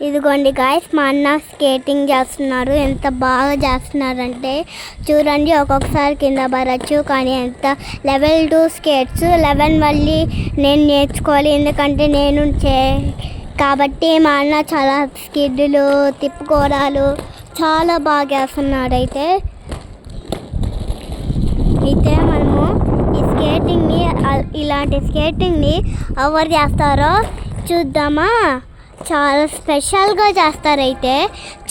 ఇదిగోండి గాయస్, మా అన్న స్కేటింగ్ చేస్తున్నారు. ఎంత బాగా చేస్తున్నారంటే చూడండి, ఒక్కొక్కసారి కింద పడచ్చు. కానీ ఎంత లెవెల్ 2 స్కేట్స్, 11 మళ్ళీ నేను నేర్చుకోవాలి. ఎందుకంటే కాబట్టి మా అన్న చాలా స్కిడ్లు తిప్పుకోవడాలు చాలా బాగా చేస్తున్నాడు. అయితే మనము ఇలాంటి స్కేటింగ్ని ఎవరు చేస్తారో చూద్దామా. చాలా స్పెషల్గా చేస్తారు. అయితే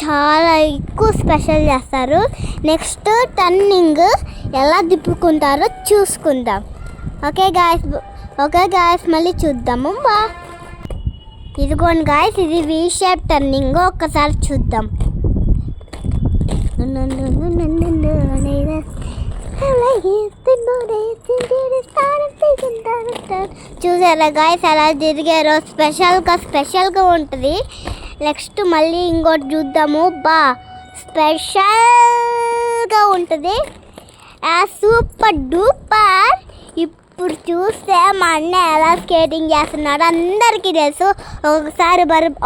చాలా ఎక్కువ స్పెషల్ చేస్తారు. నెక్స్ట్ టర్నింగ్ ఎలా తిప్పుకుంటారో చూసుకుందాం. ఓకే గాయస్ మళ్ళీ చూద్దాము. ఇదిగోండి గాయస్, ఇది వి షేప్ టర్నింగ్. ఒక్కసారి చూద్దాం. చూసారా గాయస్ ఎలా తిరిగారో? స్పెషల్గా ఉంటుంది. నెక్స్ట్ మళ్ళీ ఇంకోటి చూద్దాము. స్పెషల్గా ఉంటుంది, సూపర్ డూపర్. ఇప్పుడు చూస్తే మా అన్న ఎలా స్కేటింగ్ చేస్తున్నాడు అందరికీ తెలుసు.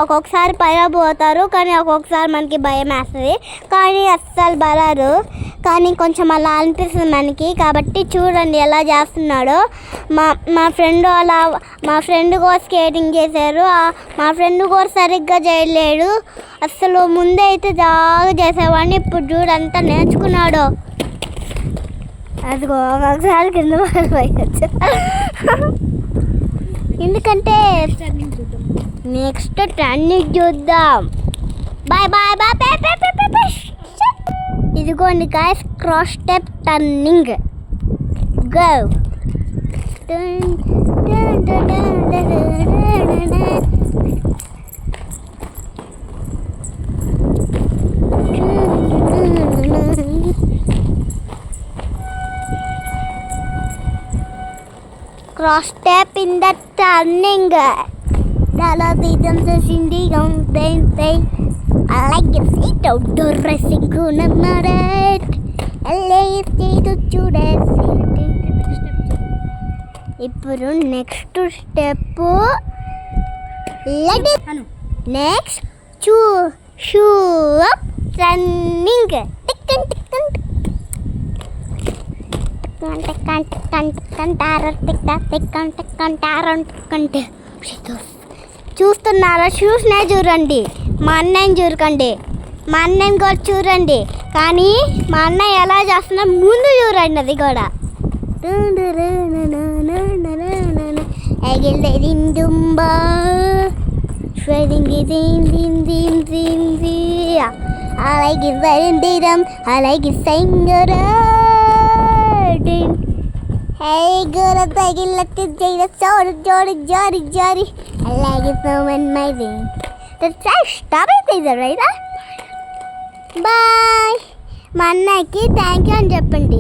ఒక్కొక్కసారి పడబోతారు, కానీ ఒక్కొక్కసారి మనకి భయం వేస్తుంది. కానీ అస్సలు బలరు, కానీ కొంచెం అలా అనిపిస్తుంది మనకి. కాబట్టి చూడండి ఎలా చేస్తున్నాడో. మా ఫ్రెండ్ కూడా స్కేటింగ్ చేశారు. మా ఫ్రెండ్ కూడా సరిగ్గా చేయలేడు. అసలు ముందే అయితే బాగా చేసేవాడిని. ఇప్పుడు చూడంతా నేర్చుకున్నాడు. అదిగో ఒకసారి కింద పడిపోయచ్చు. ఎందుకంటే నెక్స్ట్ టర్నింగ్ చూద్దాం. బాయ్. ఇదిగోండి guys, cross step turning. Go. Cross step in the turning. I like it. Seat outdoor racing. ఇప్పుడు next step next shoe running. చూస్తున్నారా? షూస్నే చూడండి, మా అన్నయ్యని చూడకండి. మా అన్నయ్యని కూడా చూడండి, కానీ మా అన్నయ్య ఎలా చేస్తున్నా ముందు చూడండి. అది కూడా అలాగే Hey girl, I'm taking a look at Jada. Sorry. I like it so amazing. That's right. Stop it, right? Bye. మా అన్నయ్యకి థ్యాంక్ యూ అని చెప్పండి.